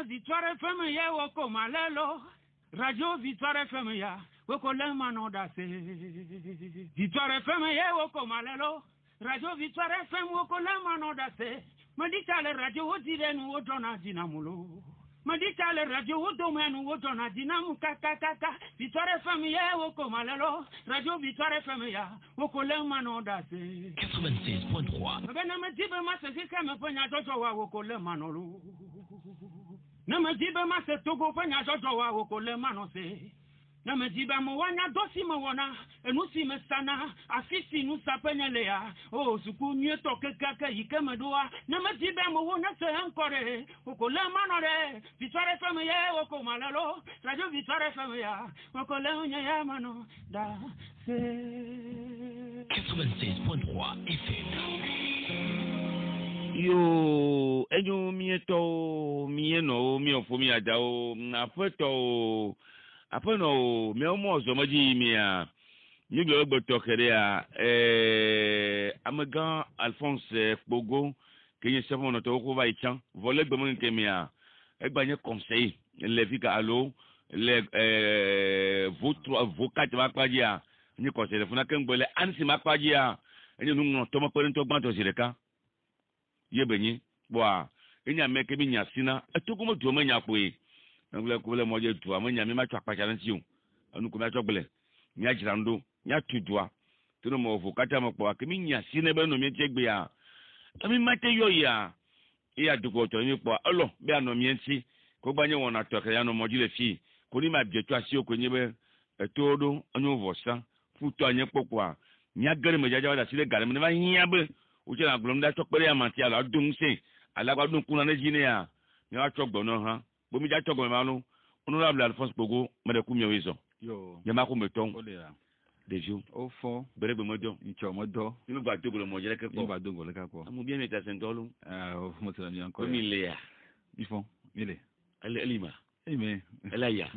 Victoire FM ya woko malelo. Radio Victoire FM ya woko le manodase. Victoire FM ya woko malelo. Radio Victoire FM woko le manodase. Mandita le radio odire nu odona dinamulo. Mandita le radio odomenu odona dinamu kaka. Victoire FM ya woko malelo. Radio Victoire FM ya woko le manodase. 96.3. Bena mjibe masese kama fanya jojo wa woko le manolo. Na mjibe mase togo fanya jojo wa woko le manose. Na mjibe mwana dosi mwana enusi mesana afisi nusa penelea o suku nyeto kekaka ikemedoa na mjibe mwana se encore woko le manore Victoire FM ye woko malalo Radio Victoire FM ya woko le nya mano da se 96.3 FM. Yo, enyo mieto mieno miofo mi ajao afeto apeno me omo zomaji mia ni gbe gboto kere a Amagan Alphonse Bogo kenye savon to ko va ichan volé gbe mo nke mia egbanye conseil le fika allo le vos quatre makpadia ni conseil funa kengbele ansi makpadia enyo nu to mo pere to gbanto sireka yebenyi boa enya meke bi nya sina etokumo to manya poe ngule kule moje tu amanya me matwa pacha ntiu anu ko matwa gbele nya jirando nya tudua tino mo fu kata mo po akemi nya sina be no me tegbe ya ami mate yo ya iya dugo to mi po olo be ano mi enti ko gbanye won na toke ya no mojile fi ko ni ma bietu asi okonye be etodo anu vosa futu anye popo nya gere me jaja wada sile gare me ba hiya be o je na glom da tokpere ya mati ala dun se alagbadun kuna na jine ya ni wa togbo no ha bomi ja togbo ma nu honorable Alphonse Bogo me de ku mi owezo yo ye ma ku meton o le ya dejo o fo bere be mojo ncho modo ni gba to gbo mo je ke ni ko ba dongo le ka ko amu bien meta sentolu o mo tira mi encore mi le ya ils font ile elima mais elaya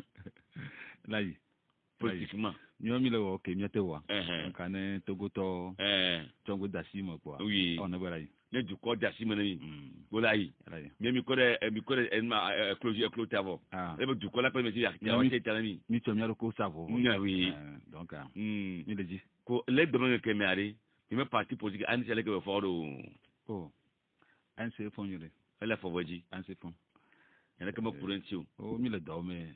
là yi politiquement mi o mi le wo ke mi te wa kan ne togoto tongo dasi mo kwa oui on na bala yi ne du ko dasi mo ni bola yi mi ko de ma close tavo e be du ko la pe me ti ya wa te mi mi to mi ro ko savo oui donc mi le dit ko le de mo ke me ari mi me parti politique ani sele ke fo do oh un se fon yure elle fo voji un se fon yana kama kurenti o mi le do me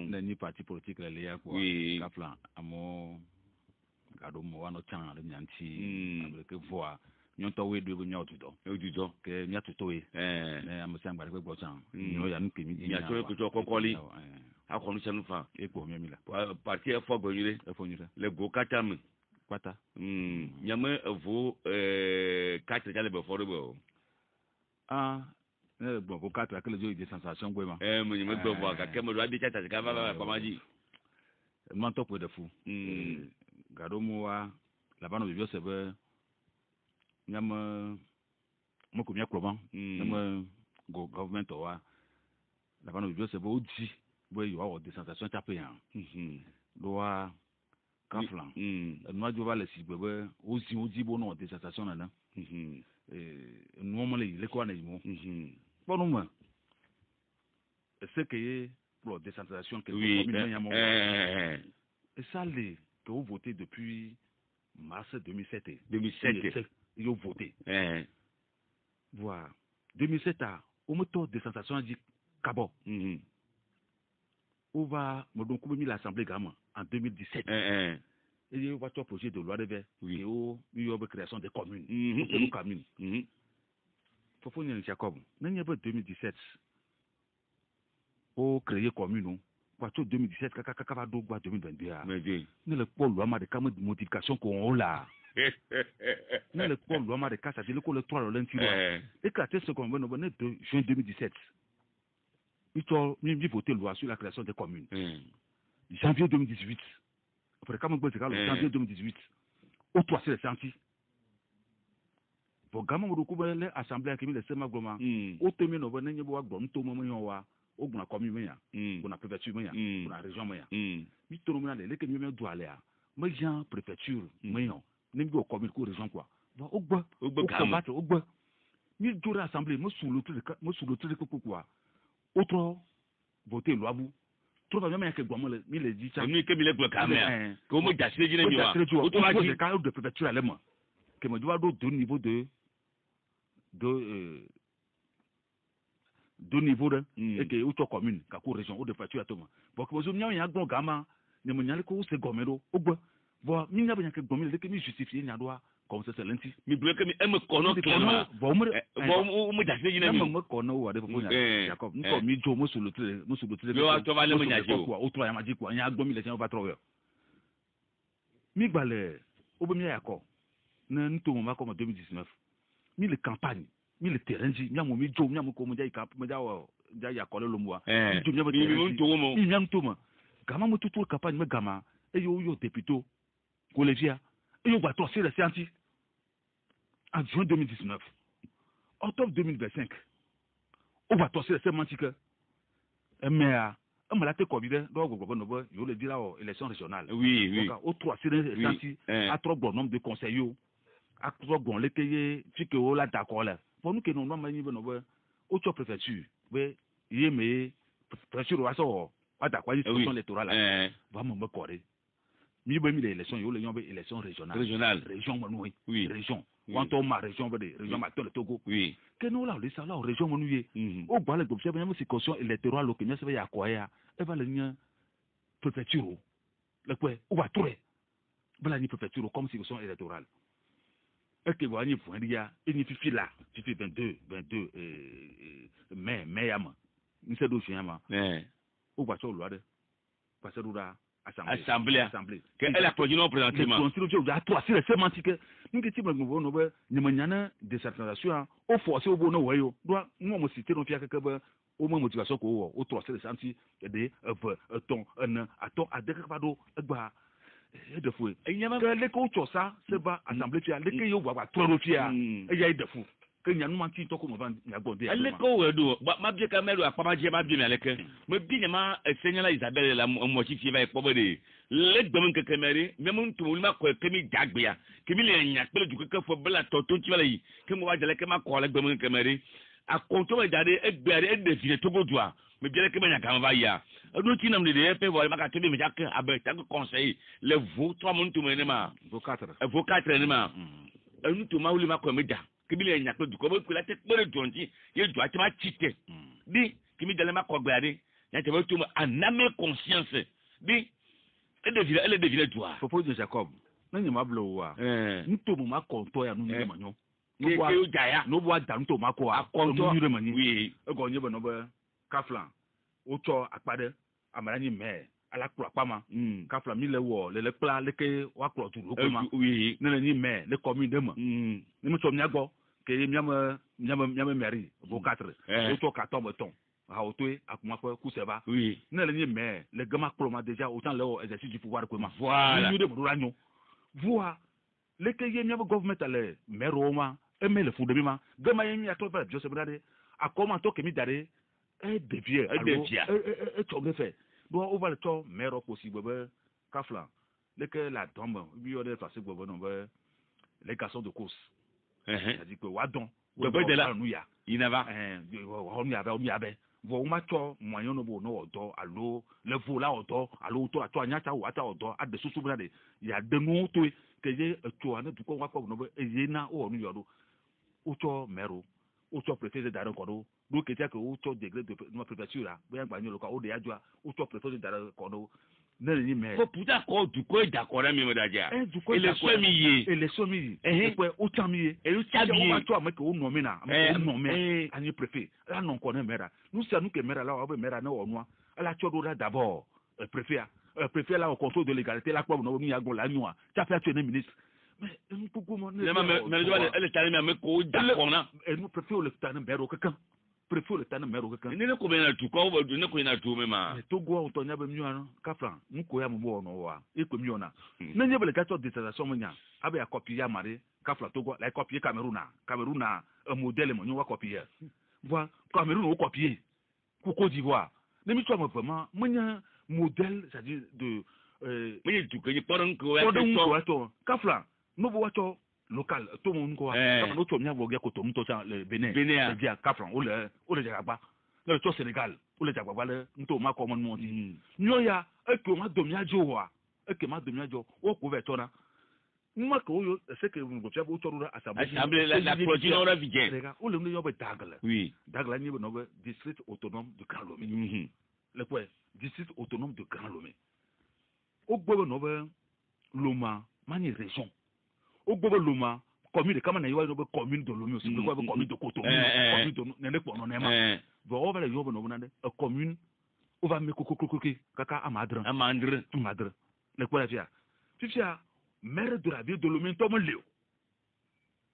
na ni parti politique le ya quoi oui kafla amo gado mo wa no chan le nyanti avec voix nyon to we do nya otuto ke nya tuto we am se ngba gbo chan nyo ya nke mi nya to ko kokoli akonu chanu fa e po mi la parti e fo gonyure le go katam kwata nyame vo 4 jale be fo do bon pour 4 que les jeux de sensation quoi ma mo nyame gbo vo ka kemo do adi chata ka ba maji man top de fou gado mo wa la bano bibio se be nyam mo ko mi akroban nyam go government wa la bano bibio se be odi bo yo wa de sensation tape yan do wa kaflan no ajo va le si bebe ozi bo no de sensation na normally le quoi na mo bon non moi c'est que pour la décentralisation que oui et ça les que vous votez depuis mars 2007 ils ont voté voilà 2007 au moto décentralisation dit cabo on va me donc mis l'assemblée gamin en 2017 et il va un projet de loi de verre et au milieu de création des communes de communes faut dire Jacob n'en y a pas 2017 au créer commune quoi 2017 kaka va do 2022 ne le pôle loi de comme modification qu'on là ne le pôle loi de ça dit le 3 le lundi et quand est-ce qu'on va nous de juin 2017 il faut voter loi sur la création des communes janvier 2018 après quand on peut janvier 2018 au 3 c'est le senti pour gamin au coup de l'assemblée qui met le sema goma au temi no venez bois bon to mo yo wa o guna commune ya guna préfecture ya guna région ya mi to no le que mi me do aller mais Jean préfecture mais non ni go commune ko région quoi va o gba o gba mi do assemblée mo sous le truc ko quoi autre voter loi bu trop pas même que gomo le mi le dit ça mi ke mi le glo kamea ko mo jasire jine mi wa auto va dire quand de préfecture allemand que me doit deux niveaux de deux niveaux de et que auto commune ka ko région ou de préfecture atoma bon que vous nya ya gbo gama ne mo nya ko se gomero ogbo bon mi nya ba nya que gomo le que mi justifier nya doit comme ça c'est lenti mi bloque mi e me kono clairement bon mo jasire jine mi mo kono wa de fo nya Jacob ni ko mi jo mo sur le yo wa to va le mo nya jo o to ya ma ji ko nya gbo mi le sen va trop mi gbale o be mi ya ko na nto mo ma ko 2019 mi le campagne mi le terrain ji mi mo mi jo mi mo ko mo ja camp mo ja ya ko le lo mo mi jo mi mo nto mo mi nto mo gama mo tutu campagne me gama e yo député collégia et on va torser les scientifiques en juin 2019. Octobre 2025, on va torser les scientifiques. Mais on m'a laissé Covid, donc je le dis là, élection régionale. Oui, oui. Donc, au 3 scientifiques, à trop bon nombre de conseillers, à trop bon les pays, si que on l'a d'accord là. Pour nous que nous n'avons pas niveau au top préfecture, oui, il mais préfecture va sortir, pas d'accord, une élection électorale là, va me corriger. Mi bo mi les élections yo le yon be élection régionale région monoué oui région wanto ma région be de région ma le Togo oui que nous là le ça là région monoué o gba le gobse be nyam circonscription électorale que nyam se be ya ko ya e va le nya préfecture le quoi o va trouver bala ni préfecture comme circonscription électorale et que va ni point dia et ni fifi là fifi 22 mai yama ni se do fiama o gba so lo ade parce que assemblée que elle a produit non présentement constitution de toi c'est sémantique nous que type ngo no be nyamanyana décentralisation au forcer au bono wayo doit moi mo citer non fiaka que ba au moins motivation ko au trois c'est senti de ton un aton adek pas do gba de fou nyama que les ko ça c'est ba assemblée tu a les que yo ba trop fia e ya de fou que nyanu man ti to ko mo van ya gonde ale ko wedo ma bie ka melu apa ma je ma bie me aleke me bi nyama senyala Isabelle la mo chi fi va e pobo de le dom ke kemeri me mun tu ma ko kemi dagbia kemi le nya pele du ke fo bela to ti wala yi ke mo wa jale ke ma ko le dom kemeri a konto e dade e gbere e de fi to godua me bi le ke nya kan va ya do ti nam de e pe voile ma ka tebi me jak abe ta conseil le vous trois mun tu me ne ma vous quatre ne ma nous tu ma wuli ma ko me da kibile nya ko du ko ko la te pere jonti ye du ati ma chite bi kimi dale ma ko gbade nya te tu aname conscience bi elle devient toi propos de Jacob na nya ma blo wa nto mu ma konto ya nu ni manyo no wa jaya no wa da nto ma ko a konto ni re mani oui e go nye no be kaflan o cho apade amara ni me ala kura pama kaflan mi le wo le pla le ke wa kro tu ro ko ma oui ne ni me le commune de ma ni mo so mi agbo ke nyama mairie vo 4 o to 14 beton a otoé akuma ku seba oui ne le ni me le gama proma déjà autant le exercice du pouvoir ko ma voilà ni de mo ranyo voa le ke ye nyama government ale maire roma e me le fu de ma gama ye mi ato ba Joseph Brade a comment to ke mi dare e devie e to me fait do o va le to maire possible be kafla le ke la tombe bi o de face gobo no be les garçons de course c'est-à-dire que wadon de là il n'a pas on y avait vo ma cho moyen no bo no odo allo le vola odo allo to ato anya cha wa ta odo ade susu bra de ya de no to ke ye to ana du ko wa ko no be ye na o nu yodo o to mero o to préfet da ko do do ke ta ke o to degré de no préfecture be yan gba ni lo ka o de ajua o to préfet da ko do ne ni me ko puta ko du ko da ko mi mo da ja e le so mi ye e pe o cha mi ye e o cha mi o to ameke o no mi na no me ani préfet la non ko ne mera nous ça nous que mera là o be mera na o no ala cho do d'abord préfet là au contrôle de légalité la ko no mi ya go la nwa cha fait tu ministre mais nous pourquoi mo ne mais elle est allée mais ko da ko na et nous préfet le tane mero quelqu'un préfet le tane mero quelqu'un ne ko be na tu ko ne ko na tu me ma to go on to nya be mi ano kafran nko ya mo bo no wa e ko mi ona na nya be le ka to détestation mo nya abe ya copie ya mari kafran to go la copie Cameroun un modèle mo nyo wa copie voilà Cameroun o copie Côte d'Ivoire ne mi to mo vraiment mo nya modèle c'est-à-dire de mo nya du ko ni poron ko ya to kafran no bo wa to local tout le monde quoi quand nous tombons voir que tout le monde le Bénin c'est dire Kafran ou le Jagaba le to Sénégal ou le jagwagwale nto ma ko mon monti nyoya e ko ma domia jowa e ke ma domia jo o ko vetona moi que c'est que vous avez autour de l'Assemblée la projet on a vigé ou le niveau d'Agle oui d'Agle niveau de district autonome de Grand Lomé le quoi district autonome de Grand Lomé au bobo nobe Loma mani région au bobo Loma commune comme na yoba commune de Lomé aussi quoi commune de Cotonou commune de nene ko non ema bo over le yoba no nande commune on va me kokokokoki kaka amadre le quoi la fia maire de la ville de Lomé to mo leo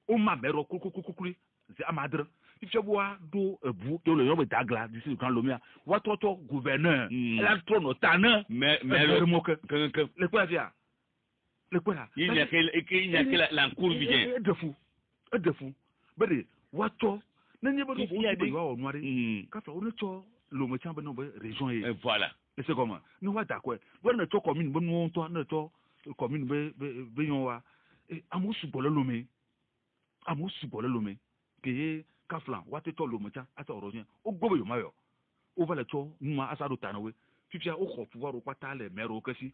o ma maire kokokokokuri c'est amadre il fait voir do ebu to le yobe dagla d'ici Grand Lomé wa toto gouverneur la trône tana mais moque le quoi via le quoi il n'y a que la cour vient de fou bari wa to na nyeba do wa onwari ka fa on to Lomé chamba no région et voilà et c'est comment nous va d'accord voilà to commune bon to na to commune be yonwa amusu bole Lomé que kaflan wate to Lomé cha ata orogien o gbobo yo mayo o va le to numa asa do tanawe fifia o ko pouvoir o pata le maire o kasi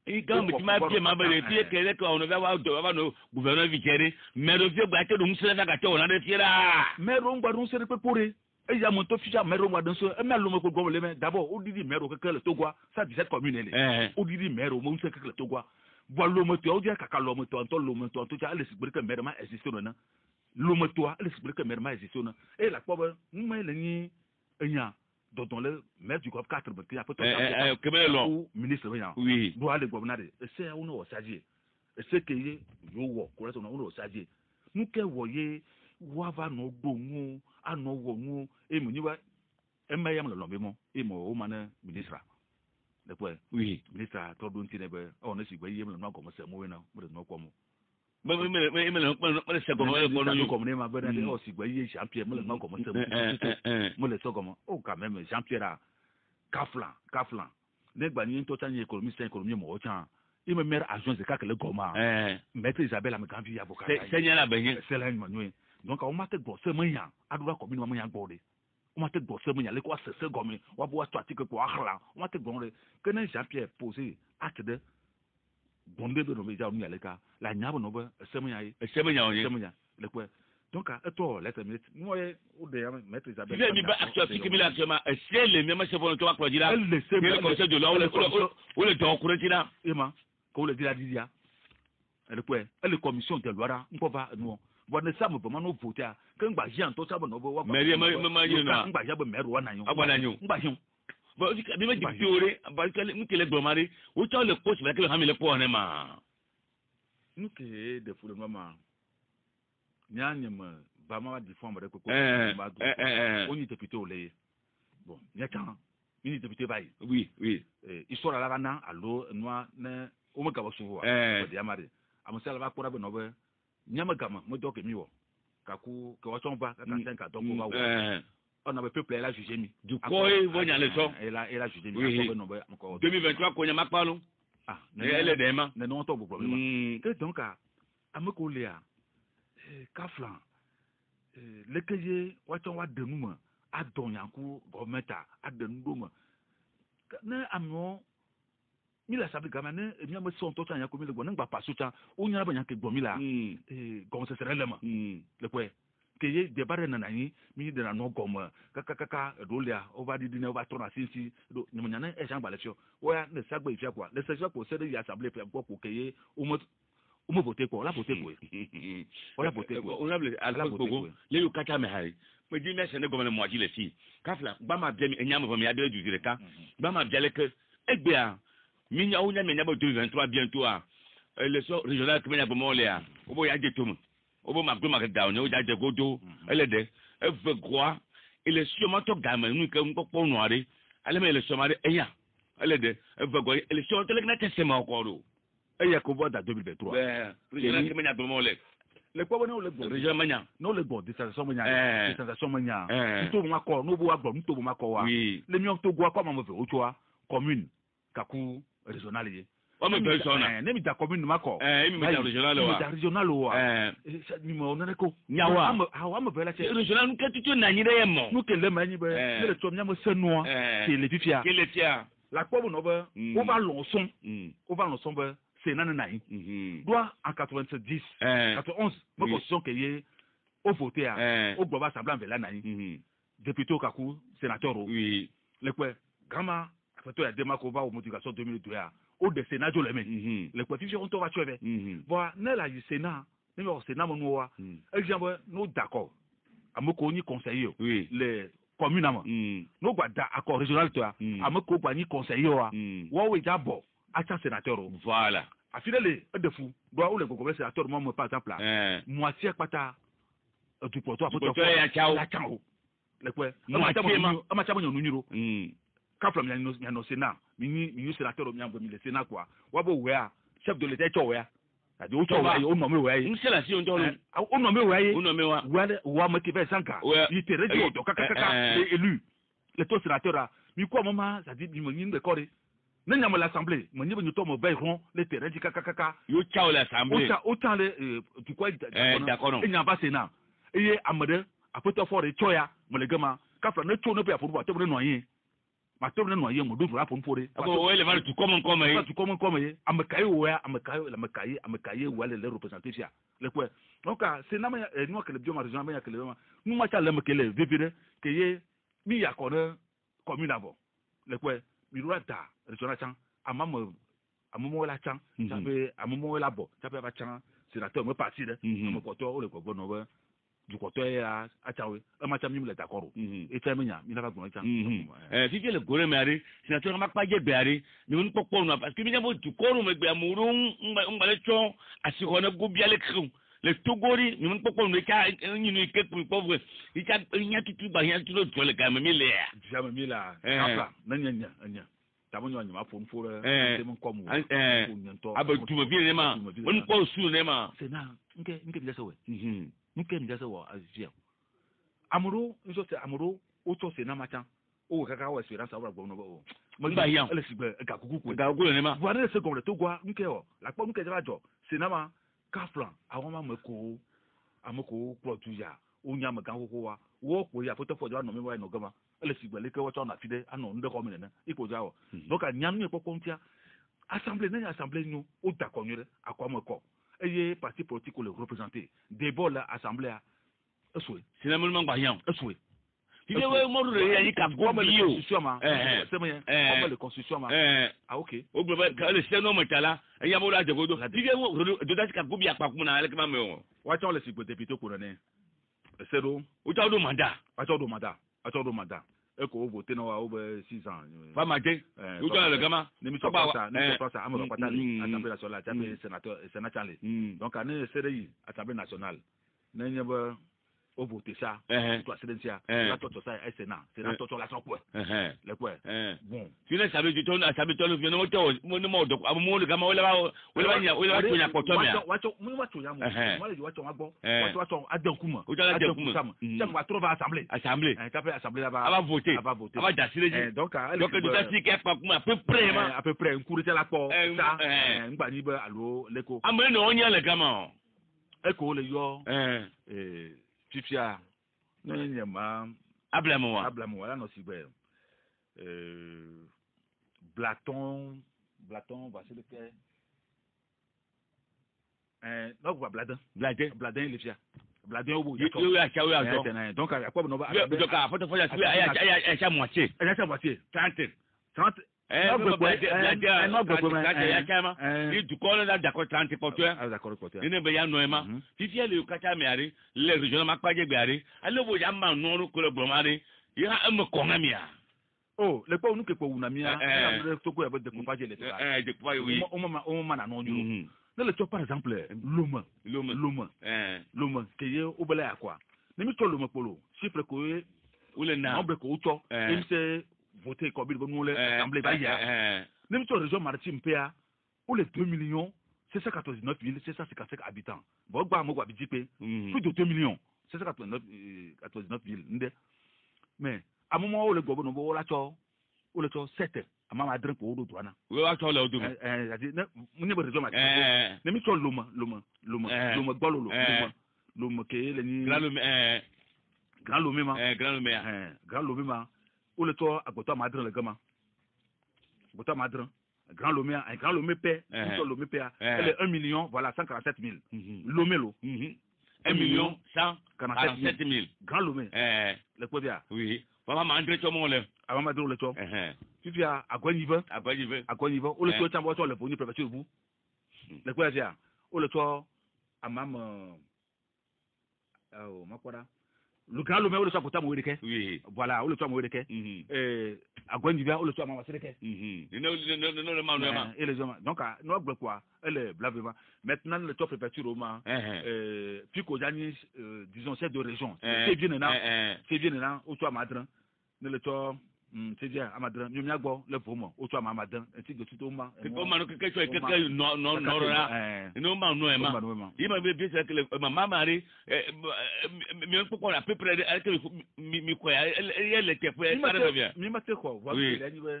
et quand tu m'as bien ma belle fille que on va avoir no gouverneur vigéré maire o vie gba te do musela ka te on a de fiera maire o gba dun se pe pore e ya mo to fifia maire o gba dun so e me Lomé ko gbobo le me d'abord o didi maire o ke le Togwa ça 17 communes o didi maire o mo se ke le Togwa voilà Lomé to o dia kaka Lomé to to ja le sigbe ke maire ma existe na Lomé to le sigbe ke maire ma existe na et la pobe numa le ni enya dont le maire du groupe 4 qui a fait que ministre oui doit le gouverneur c'est on o saji c'est que yo wo ko on o saji nu ke woye wa va no gbo mu ano wo mu e mu ni wa e ma yam le Lomé mo e mo o mana ministre le quoi oui ministre to don ti ne be on e sigbe yem le no ko mo se mo we na mo de no ko mo me se comme ne ma ben o sigbe ye Jean-Pierre mo le no ko mo se mo le so comme o quand même Jean-Pierre Kaflan ne gba ni to tan économie c'est économie mo o chan il me maire agence de kakele goma maître Isabelle am kan fi avocat c'est nya la benye c'est là ni donc on m'a te go se mo yan adura commune mo yan gbode on m'a te go se mo yan le ko se gomi wa bo statique ko akhla on m'a te gbonre que ne Jean-Pierre posé acte de bonde de no beja on yaleka la nyabo no be se mo yan le quoi donc à toi lettre minute moi ou de maître Isabelle il est bien action cycle actuellement c'est le même chef on toi quoi dire le conseil de là ou le don courantira ema ko le dire dia le quoi le commission de loi on va nous bon ne ça me pas no voter que ngba jian to ça no bo wa mais na ngba ja be meru wa na yo ngba jian bon bi me di théorie ba que mu kele gbomari o cha le coach ba que le hamile po ne ma nous que de fou le maman nyanyema ba ma di forme de ko on y député au lait bon nyaka ni député bayi oui histoire la bana allo noa ne o me gabo suwa di amare amusala ba kora be no be nyama gama mo doke mi wo kaku ke wa chomba ka 5 donc on va on a peuple la juger mi du koi vonya le so et la juger mi ko be no be encore 2023 ko nyama palo elle dema ne non to problème que donc ameko le a Kaflan le que je waton wa de nous a don yanku gometa a de nous na amo mi la sabi gama ne mi am so to tan yanku mi le gbo ngba paso tan o nya ba yanku gbo mi la gom se sere le ma le quoi que ye de bare na nani mi de na no gom kaka rolia over di ne over tona sinsi do ni mo nya na e jan ba le fio o ya ne sagba ifia kwa le sagba ko se de ya assemblée pe ko que ye o mo voter quoi la voter quoi on a le Bogo les yo kata me hari me di me se ne gomme mo agi le fi Kaflan ba ma bien enyam bo me ya de du direka ba ma bien le que egbe a mi nya o nya me nya ba 2023 bientôt a le so régional que me nya bo mo le a o bo ya de tomu o bo ma gbe ma down o ja de godo ele de e ve croix il est sûrement to gamin nous que on ko noire ale me le somare eya ele de e ve go ele so to le na tesema okoro et il y a qu'on voit dans 2023 le quoi on le bon région mania non le bon distanciation mania tout ma corps nous bois bon tout ma corps les miens to bois comme on veut au choix commune kaku régional on me personne ne mi ta commune mako mi ta régional wa mi mo na ko nyawa wa me bela che régional nous que tu na nyire mo nous que le mani be le to nya mo senoa c'est le fifia que le tia la ko no be on va lonson be c'est nan nai doit en 90 91 mo position que yé au voter au global assemblement vers la nai député au kakou sénateur oui le quoi grandma après toi il y a des marques au motivation 2002 au de sénat jo le men le quoi fifi on to va tuer voilà ne la du sénat ne au sénat mon wa exemple nous d'accord amoko ni conseiller les communes ama nous gba accord régional toi amoko gba ni conseiller wa we jabo acha sénateur voilà a finale de fou doit ou le gogo sénateur moi par exemple là moitié pata du porto a photo ya chao le quoi ama chamo nyiro kafla mi no sénat mi sénateur mi ambo mi le sénat quoi wa bo wea chef de l'état cho wea adi o cho wea o no me wea ni c'est la si on to o no me wea o no me wa me ki be sanka il te radio to kaka élu le to sénateur mi quoi mama ça dit mi mo ni kore ne nyama l'assemblée mo ni be to mo be ron le terrain di kaka yo chao l'assemblée o cha le tu quoi d'accord e nyamba sénat eye amade apoto for e choya mo le gama kafla ne cho no be afuru ba te mo no yin ma to ne no yin mo do ra pon fore ko we le va tu comme ye amakaye wa amakaye wa le représenter fia le quoi donc c'est na nous que le bioma région ma que le nous ma cha le me que le vivre que ye mi ya ko ne commune avant le quoi mi ro ta régional chan amamo la chan ça fait amamo la bo ça fait ba chan sénateur me parti de mo ko to le ko bono ba du côté à Tchaoué, un match à Mimle d'accord. Et Tchamia, il n'a pas besoin de si le gore mari, sénateur m'a pas dit béari, mais on ne peut pas parce que bien du corps me béamouron, on va le chon, à ce qu'on a goubia les crous. Le Togori, nous ne pouvons pas cas une pour pauvre. Il y a tout rien tout le le gamin millé. Jamais mis là. Nanya. Tamonyo nyama fon fora mon comme ah ben tu me viens ma on pas sous nema c'est na nke bien ça ouais nke bien ça ouais azia amuro nso se amuro o to se na macha o kaka wa espérance awra gbo no bo mo ba yan ele sigbe ga kuku nema voilà ce qu'on le to gwa nke o la po nke jara jo se na ma kaflan awon ma meko amoko pro tuya o nya ma kan koko wa wo ko ya foto fojo no me wa no gama ele sigbe le ke wo cho na fide ano nde ko mi ne ipo jawo donc nyam ni ko kontia assemblée nous au d'accord à quoi me quoi et parti politique le représenter débat la assemblée souhait c'est normalement bayan souhait tu veux mo re yi ka go bio c'est le constitution ah OK o gbe le seno matala e ya mo la jagodo tu veux mo do da ka go bia pa ku na le ka me o wa cha le sigbe député couronné c'est do o cha do mandat eko voter no wa over 6 ans pas maté ou dans le gama ne mi so pas ça amalo patali assemblée nationale tapé sénateur donc année CDI assemblée nationale ne nyeba o voter ça toi sédentia la toto ça et sénat c'est la toto la son quoi le quoi bon tu ne savais du ton assemblée ton vient mo to mo do mo le gama wala to nya ko to mia wacho ya mo wala wacho magbo wacho adenkuma ça va trouver assemblée tapé assemblée là va voter va dasser donc de dasser qui pas à peu près un coup de la porte ça ngba ni ba allo leko amene no nya le gama eko le yo fifia no nyama ablamo là no sigbe Blaton va c'est le que non va Bladin il est fier Bladin au bout donc à quoi no ba donc à photo ya moitié 30 du corps là d'accord 30 porteur ne be ya no ema fifi le kata me ari le region ma pa je gbe ari ale bo ya ma no ru ko le bromari ya am ko ngamia oh le po nu ke po unamia le to ko e be découpage le découpage oui on ma na no nyuro ne le to par exemple loma ke ye obele akwa ne mi to loma polo chiffre ko e ou le na nombre ko to im se voter comme il nous l'assemblée baïa même sur la région maritime PA où les 2 millions c'est 199 755 habitants bon bah moi plus de 2 millions c'est 199 villes mais à un moment où le gouvernement où le 7 ama adren ko do droit na we wa to le odo adi na munye be rezo ma na mi to loma gbolo loma ke le ni grand lomé ma o le to agboto ma adren le gama agboto ma adren grand lomé paie to lomé paie elle est 1 million voilà 147 000 lomé lo 1 million 147 000 grand lomé le ko dia oui papa ma andre to mo le avant ma le to fifi a agonive o le to chambo to le boni préfecture bu le ko dia o le to amam oh makwara le grand lomé o le to apota mo wedeke oui voilà o le to mo wedeke agonive o le to amam sedeke non le ma et les hommes donc no gbe quoi elle blavement maintenant le to préfecture au ma puis ko jani disons chef de région c'est bien là o to amadran ne le to c'est bien amadran mi agbo le pomo o to amadran ti go tuto ma ko ma no ke no ra no ma no e ma ima be se que mama mari mi on peut à peu près que mi ko ya elle était pour ça bien mi ma te ko wa le ni we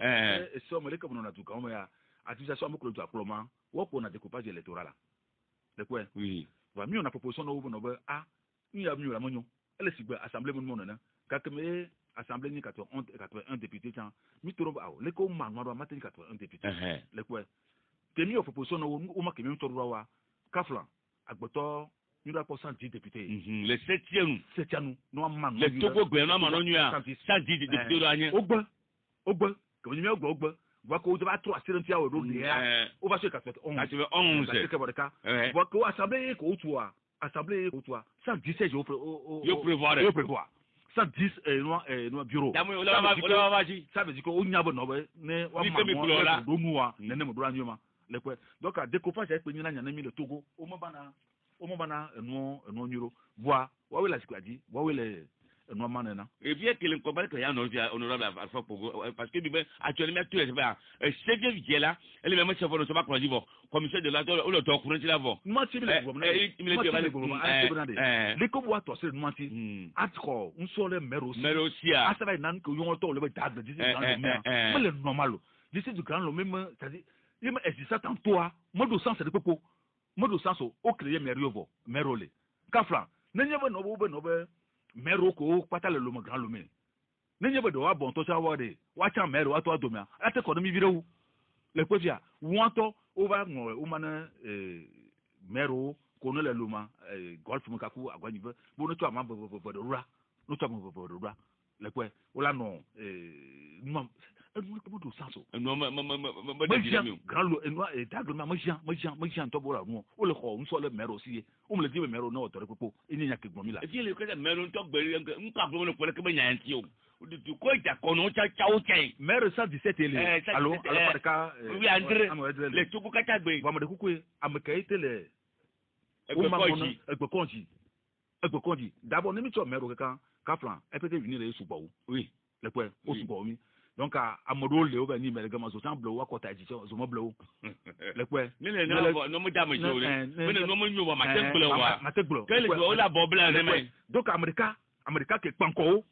so mo le ko no na tu ka mo ya attestation mo ko tu apoloma wo ko na découpage électoral là de quoi oui wa mi on a proposition no bo no be ni ya mi la mo nyo elle si be assemblée mo no na ka que me assemblée ni 81 députés tant mi to le ko ma no do ma 81 députés le quoi que mi proposition no o ma que mi to ro wa kaflan agboto ni do 110 députés le 7e no ma no le togo gbe no ma no nyu 110 députés do anye ogbo que mi ogbo voit que vous devez trop assurer un au on va sur 91 voit que assemblée ko toi 117 je prévoir 110 no bureau ça veut dire que on y a bon ne wa ma do nuwa ne ne mo do anyoma le quoi donc à découpage avec ni na nya na mi le Togo o mo bana no nyuro voit wa we la sikadi wa we le no manena et bien que le combat que ya honorable Alpha Pogo parce que actuellement tout est c'est bien là elle même chef de pas quoi dire commissaire de la ou le to courant là bon moi c'est les comme wa to c'est moi c'est atko on so le merosi a ça va nan que yon to le dag de mais le normal c'est du grand le même c'est-à-dire il me existe ça tantôt moi do sens de popo moi do sens au créer merole kafran n'yeba no be mero ko pata le lomo grand lomé nenye be do wa bon to cha wa de wa cha mero wa to adomia ate ko mi birewu le ko dia won to o ba ngo o mana mero ko no le loma golf mo kaku agwani be bo no to ama bo do ra no to mo bo do ra le ko o la no no ko do sanso no ma grand lo no dagle ma jian to bo ra no o le ko nso le mero si o mo le di mero no to re popo enya ke gbomi la e fi le ko mero to gbere nka gbo le ko le ke be yan ti o du ko ja ko no cha o che mero 117 ele allo parka oui André le tuku ka cha gbe wa mo de kuku ameka itele egbekonji d'abord ni mi to mero ka plan e peut venir le subo oui le quoi o subo mi donc amodo le o ba ni mele gama so samble wa kota ji so mo ble o le quoi ni le no mo da mo jo le ni no mo nyu wa ma te glo ke le o la bo bla ne me donc america ke panko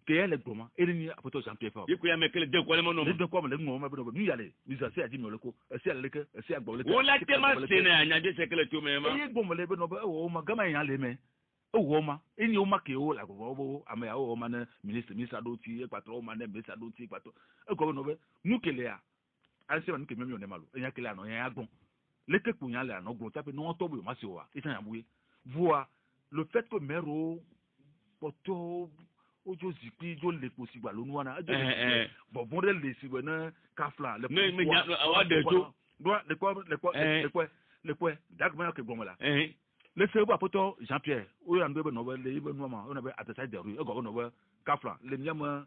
ke ele gboma eri ni apoto Jean-Pierre Fabre yiku ya me ke le de ko le mo no de ko me le ngo ma be no ni yale ni za se aji mi oleko se aleke se agbo oleke o la te ma se na anya de se ke le to me ma e gboma le be no be o ma gama yan le me o ma eni o ma ke o la go ama ya o ma na ministre do ti e patro o ma na ministre do ti patro e ko no be nu kele ya an se ma nu ke mi o ne malo enya kele ano yan agbon leke ku yan le ano gbo tape no to bo ma se wa itan ya buye voa le fait que mero poto ojo zipi jo le ko sigba lo nuwana bo bon le sigba na kafla le me nya wa de jo le quoi dagma ke gbomola le se bo apoto Jean-Pierre o ya ndo be no be le be nuoma o na be atasa de ru e go no be kafla le nyama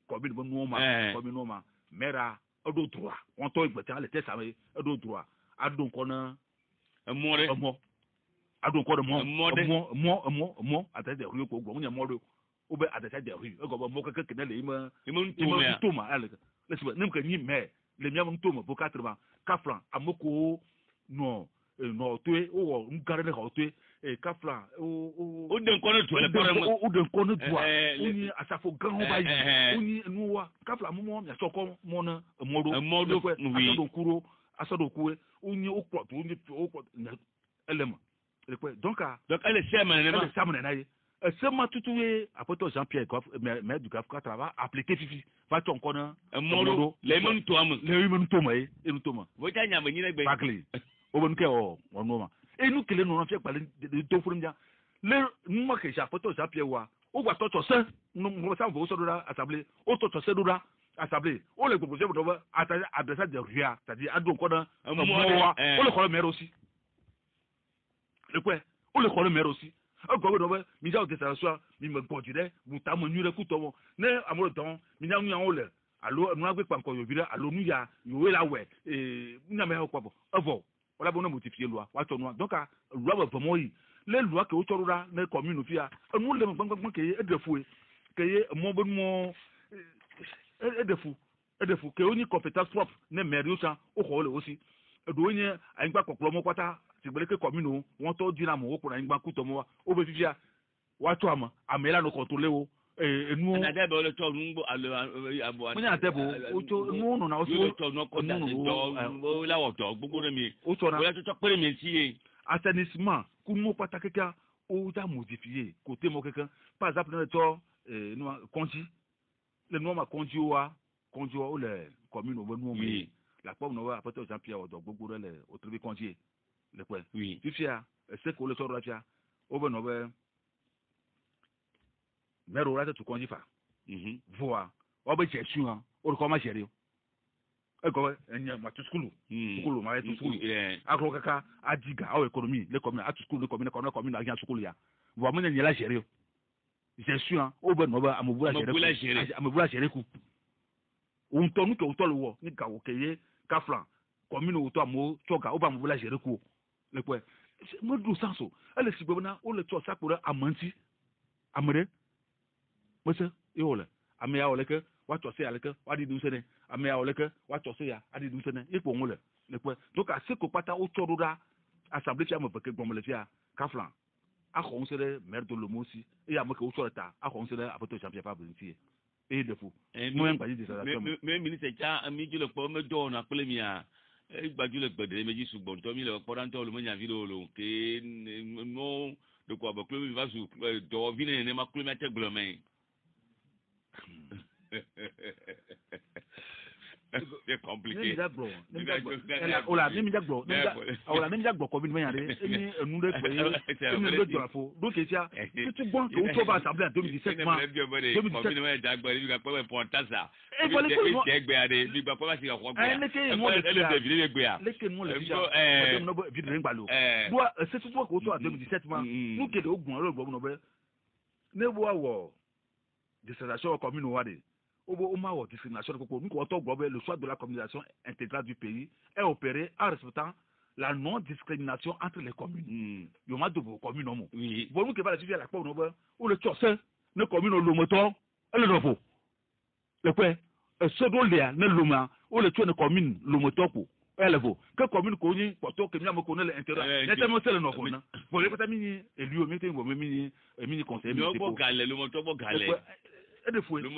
ko bi no nuoma mera odo droit on to igbeta le tesa me odo droit adon ko na mo adon ko mo atasa de ru ko gbo nya mo ou bien à des de rue go mo ka ke le ima toma ale le se nem ka ni me le miam toma pour 80 4 francs amoko no to o ngare le ho to kafla o den kono to le kono o den kono dua oni asafo gan ba yi oni nuwa kafla mo mi asoko mo na modo asado kuwe oni o kwo to oni o kwo elema donc elle sème na ye sema tutuwe apoto Jean-Pierre Goff mais du Goff travail appliquer fifi va ton kono modo le mon to mai enu to ma wo ta nya ma nyina gbe bakli o bon ke o no ma enu kele no na fe pale de to furum ja le mo ke ja apoto Jean-Pierre wa o gba to se no mo sa vo so do assemblée o to se do assemblée o le proposer do adresse de ria c'est-à-dire adon kono mo wa o le kono maire aussi le quoi o le kono maire aussi go do mi ja o de sa so mi me gbodi de mu ta mo nyure ku to mo ne amoro don mi nya nu le alo nu agbe panko yo bira alo nu ya yo we la we nya me ho kwa bo ovo wala bo no motifier loi wa to nu donc loi bo mo yi le loi ke o chorura na commune fia nu le gbangban ke edefu ke ye mo bo mo edefu ke oni compétence propre ne maire yo san o ko le aussi do yin ayin gba kokoro mo kwata ti gbele ke commune won to dina mo o ko na yin gba ku to mo wa o be fia wa to amela no contrôler o enu na debo le to ngbo abo mo nya debo o to nu no na o to no ko da do la wo to gbogbo re mi o to na o to pere mi ti e assainissement ku mo pata keka o da modifier côté mo keka par exemple le to nu konji le no ma konji o le commune o nu mi la pomme no wa apoto Jean-Pierre o do gbogbo re le o tribi konji le quoi oui fifia c'est ko le so ra fia o be no be mero rata tu konji fa voa o be chesu han o ko ma chere e ko enya ma tu skulu ma tu skulu akro kaka adiga o economy le commune atu skulu le commune agien skulu ya voa mo nya la chere chesu han o be no be amobula chere ku on to nu ke o to lo wo ni ka wo keye ka flan commune o to amo choka o ba amobula chere ku le ko mo du sanso ele sigbona o le to sapora amanti amere wese yole ame ya oleke wa to se aleke wa di du sene ame ya oleke wa to se ya adi du sene ipo ngole le pe donc a se ko pata o torura assemblée fia mo peke gbomole fia kaflan a khon se le maire de Lomosi e ya mo ke o sorata a khon se le apoto Jean-Pierre Fabrici e de fou mo en gbaji de ça me ministre cha ami ju le po me do na pele mi a e gbaju le gbede meji sugbon to mi le po dan to lo mo nya video lo ke no de quoi ba club va su do vine ne ma club mate glomé c'est compliqué ola ni mi jagbo ola ni mi jagbo ko bi me yare ni enu de pe ni de do afo do ke tia tu bon ko to ba assemblée en 2017 ma 2017 ma jagbo ni ga pe important ça e fallait que mo egbe ade bi gba pe ba si ga ko gbe e mo le vile egbe a le ke mo le visa mo no vide ngba lo do c'est tout ko to en 2017 ma nu ke de ogun ro gbo no be ne bo awo dissertation commune wa de au moment discrimination le choix de la communication intégrale du pays est opéré en respectant la non-discrimination entre les communes. Il y a de vos communes. Oui. Vous voyez que la suivre la commune ou le choix ne commune le moteur et le nouveau. Le quoi? Ce dont les ne l'homme ou le choix ne commune le moteur pour elle vaut. Que commune connue pour toi que nous connaissons l'intérêt. Nettement c'est le nouveau. Vous voyez peut-être mini élu au milieu mini conseiller. Le moteur pour galer. De fou o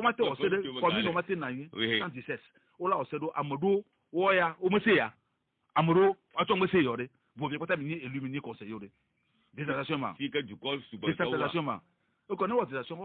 mate o sede commune o mate na yin 116 o la o sedo amodo wo ya o mese ya amodo ato mese yore bo bi pata mi illuminer conseil yore désertion ma si que du col désertion ma o ko na wo désertion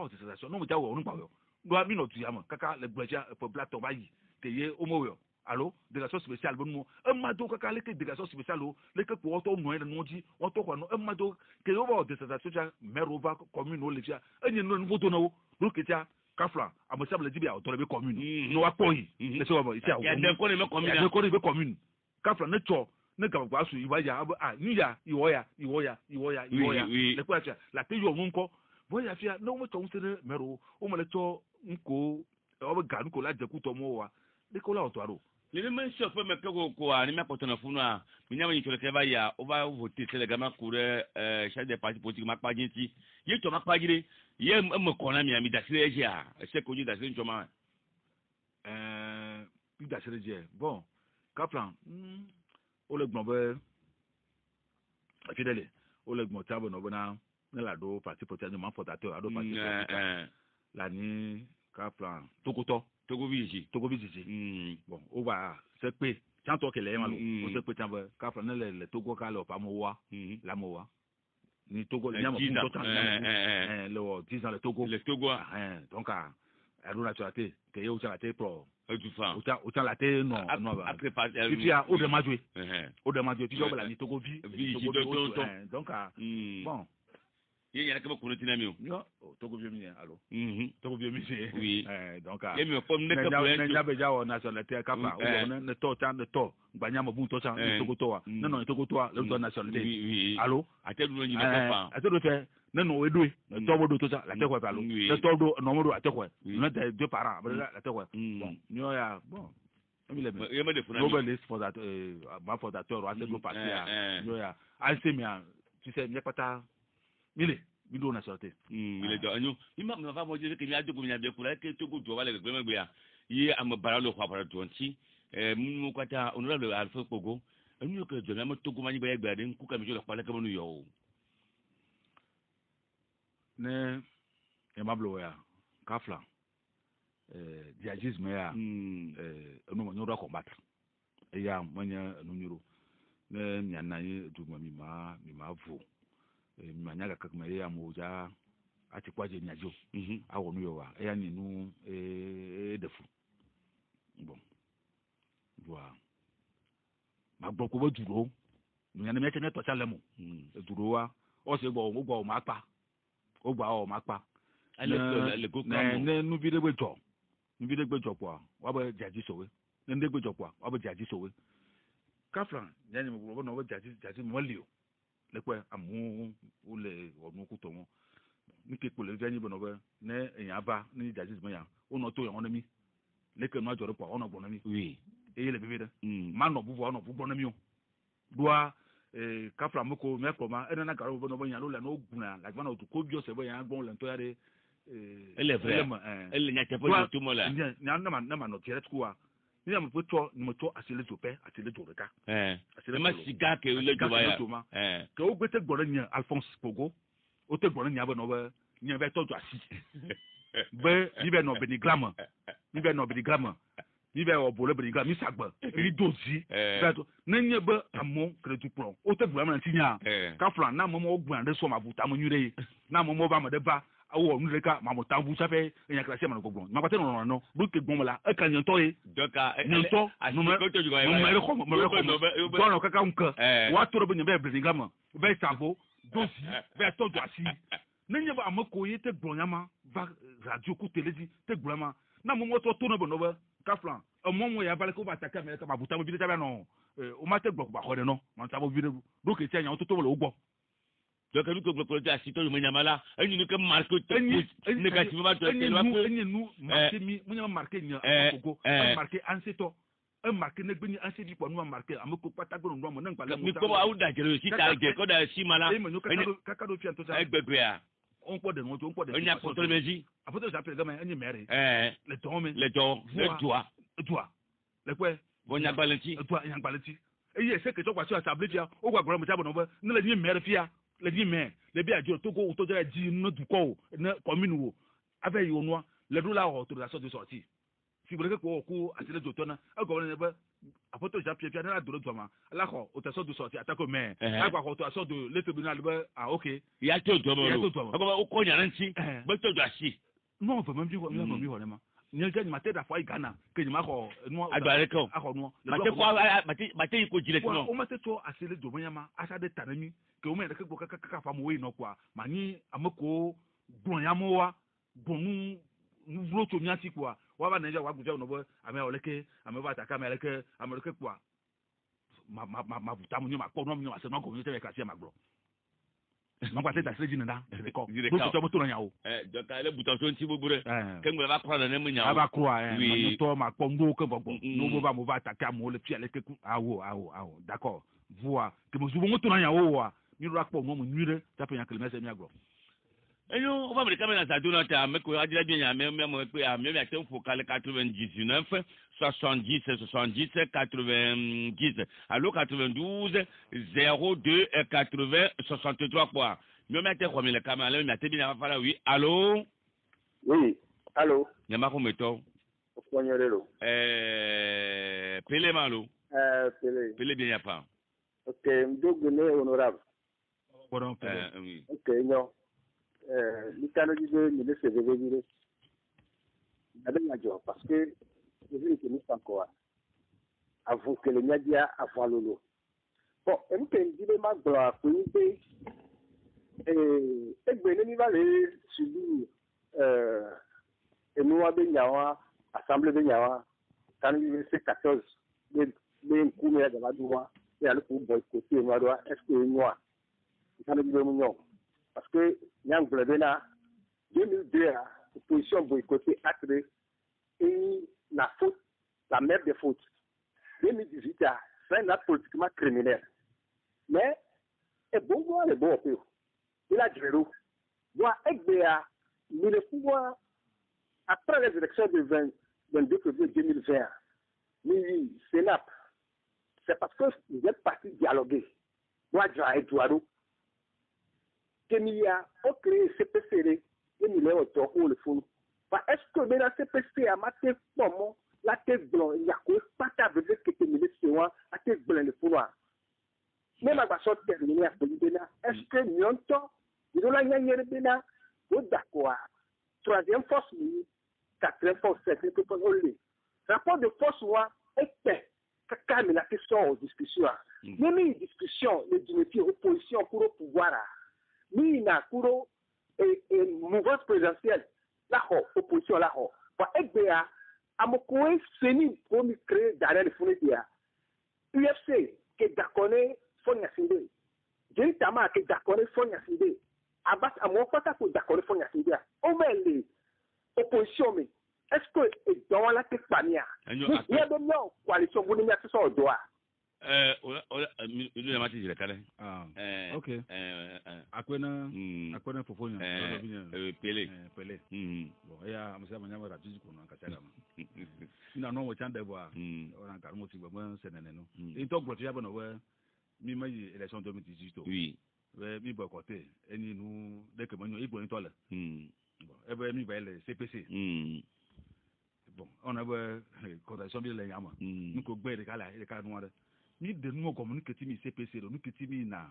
no mo ja wo no pa yo do ami no tu ya ma kaka le gbeja populateur ba yi ke ye o mo yo allo délégation spéciale bon mo mado kaka le ke délégation spéciale o le ke ko to no no ji o to ko no mado ke yo ba désertation ja merova commune o le ja enye no no to no do ke ja kafla amosable di bia o to le be commune no wa poyi le so ba iti a ya de ko le me commune ya ko le be commune kafla ne cho ne ga gba su iwa ya ni ya iwo ya le ko ja la te yo nko bo ya fia no mo to nse mero o mo le to nko o be ga nko la je ku to mo wa de ko la o to aro le même chauffeur me ko ani me ko tona funu a mi nya ni tole ke ba ya o va voter c'est le gama coureur chef des partis politiques ma pa jinti ye to ma pa gire ye me ko na mi da sire je a c'est ko ju da sire njoma pi da sire je bon kaplan o le gbon be fidèle o le gbɔn tabo nɔ bena ne la do parti politique ma fondateur ado parti politique la ni ka plan tokotɔ togovi zizi bon o va se pe tiantɔ kele ye ma lo o se pe tiantɔ ka plan ne le togo ka le o pa mo wa la mo wa ni togo ni ama kun tɔ tan le o 10 ans le togo donc a alo nationalité ke ye o tsa la te pro o tsa la te non après pas tu as au demandé tu dois la ni togo vi donc bon ye yana kama kuno tina miyo yo togo vieux mi allo togo vieux mi oui donc ye mi pom ne ka ne ja be ja o nationalité kapa o ne to tan de to gbanya mo bu to tan togo to wa ne no togo to wa le to nationalité allo ate du ni kapa ate do fe ne no edo to bo do to sa la te ko allo ne to do no mo do ate ko ne te deux parents la te ko bon nyo ya bon ye me de funa global fondateur ma fondateur ase go parti ya nyo ya ase mi tu sais mi pata mile bido nationalité mile do anyo ima me va mo je ke mi adogo mi abe kula ke to go do wala gbe megbe ya ye am bara lo kwa para tonti mu kwata honorable Alpha Pogo anyo ke do na mo togo mani gbe gbe de nku ka mi jo lo pala ke mo yo ne e mablo ya kafla diagisme ya no mo nyoro combattre e ya manya no nyoro ne nyana ye du mi ma vo manya ka kuma ya moja ati kwaje nyajo awo no yo wa ya ni nu defu bon voilà ma gbo ko duro nyana me tene to chale mo duro wa o se gbo o ma pa le go kam ne nu bi de gbejo po wa ba jaji sowe ne de gbejo po wa ba jaji sowe kafran yani mo no ba jaji mo lio le pe amu o le onu ku to won ni ke po le jani bo no be ne eyan ba ni jaji mo ya o no to yan on mi le ke no ajore po ono gbon mi oui e le bebe de ma no bu ono bu gbon mi o doa kafran mo ko me ko ma ena na garo bo no bo yan lo le no guna la gba no to ko bi o se bo yan gbon le to ya de elle est vraie elle n'y a pas tout mo la ni na ma no direct quoi ni am poto ni mo to asile to pe asile to reka ma siga ke le to ya ke o gbete gboro ni Alphonse Pogo o te gboro ni abo no be ni be to to asi be ni be no benigram ni be obole benigram ni sagba ri dozi beto na nye be amo kretu pro o te gboro ma tinya ka flan na mo ogbun de so ma buta mo nyure na mo ba mo de ba awo nu reka ma mo tabu sape enya klase ma no gogbon ma kwate no bu ke gbon la e kan yan to e doka nto no me ko to jugo mo no kaka unka wa to ro be be benigram be sabo dozi be to do asi na nye ba amako ye te gbon yama va radio ku telezi te gbon ma na mo to no be no be ka flan mo ya vale ko ba ta kamera ma buta mo bi te ba no o ma te gbon ba ko de no ma ta bo bi de do ke ti yan to lo gbo donc nous que projet assito me nyamala enyu ne que marque négativement to te lo ko enyu nu marqué mi mo nyama marqué nya Pogo marqué anseto marqué ne gbeni ansedi po nu marqué amako patagbo no mo na ngba le mo mi ko au da jere si ta je ko da si mala kaka do fian to sa egbegbe a on po de no to on po de enya po to meji apoto sa pe gama enyu mere le to le doa le kwe bonya balenti doa yan balenti eye se ke to kwa so asabletia o gwa gro mo tabo no be ne le ni mere fia le di me le bi ajo to go to jere ji no du ko na commune wo ave yo no le do la autorisation de sortie si vous ko ku atile do to na e go ne be apoto ja pia na do do ma la ko autorisation de sortie atako me agba ko autorisation de le tribunal be OK ya to do mo o ko nyan nti be to do asi non va même dire mi ho ne ma ni je ni mate da foi Ghana ke ni ma ko no agbare ko akọ no mate ko jile no o mate to asile do nyama asa de tanami ke o me de ke gbo kaka fa mo we no kwa mani amako gbon ya mo wa gbonu vlo to mi ati kwa wa ba Nigeria wa guje no bo ame oleke ame ba ta kamera ke ame oleke kwa ma buta mo ni ma ko no mi ma se no ko ni te ka se ma gbo ma kwa te ta sele jina da ko do to mo to nya o donc ale buta so nti bobure ke ngwe ba kwa na ne munya aba kwa ma to ma ko ndo ke bobo no bo ba mo ba ta ka mo le fi ale ke ku awo d'accord voix que mo zubo mo to nya o wa ni ro akpo mo nyire ta pe nya kelmese mi agbo Et nous, on va me dire ça donne à mais quoi dire bien même un focal 99 70 70 90 allo 92 02 80 63 quoi. Nous mettez comme le caméra là mettez bien faire oui. Allô? Oui, allô? Nyama ko meto. Ofonyorelo. Pele malo. Pele. Pele bien pas. OK, mdogone honorable. Pardon, oui. OK, non. L'Italie dit de laisser revenir. Parce que je veux que nous sommes encore avant que les médias avant lolo. Bon, et nous qui dit ma gloire pour nous et ben va les subir et nous avons assemblée de Nyawa quand il est 14 les couleurs de la droite et alors pour boycotter la droite est-ce que nous quand nous parce que Nyang Blabena 2002 opposition boycottée acte et la faute la mère des fautes 2018 c'est un acte politiquement criminel mais et bon voir le bon peu il a duré voit Ekbea mais le pouvoir après les élections de 22 février 2020 oui Sénat c'est parce que vous êtes parti dialoguer moi j'ai Eduardo Kenya a créé CPCD et nous l'avons autour le fond. Est-ce que dans CPC a maté comment la tête blanche il y a quoi pas ta vedette que tu me laisses moi la tête blanche le fond. Même à façon terminée à Bolivia est-ce que nous entend nous la gagnera bien au d'accord troisième force quatrième force cinquième force rapport de force moi était quand la question aux discussions même une discussion les d'unité opposition pour le pouvoir ni na kuro et mouvance présidentielle la opposition la pour FBA amokoe seni pour me créer derrière le frontière UFC que dakone fonya sinde directement que dakone fonya sinde abat amo pata ko dakone fonya sinde o mele opposition mais est-ce que dans la tespania il y a de non coalition vous ne mettez ça au doigt il y a mati dire kale OK akwena fofonya pele bon ya amsa manyama ratiji kuna kachara ina no wo chande boa ora nkarmo ti gbon senene no in to gboro ti yabo no we mi mayi election 2018 oui we mi boycotter eni nu de ke monyo igbo ntole bon ebe mi ba le CPC bon on a cotation bi le yama nko gbe de kala e ka no wa ni de nous communiquer mi CPC do nous kitimi na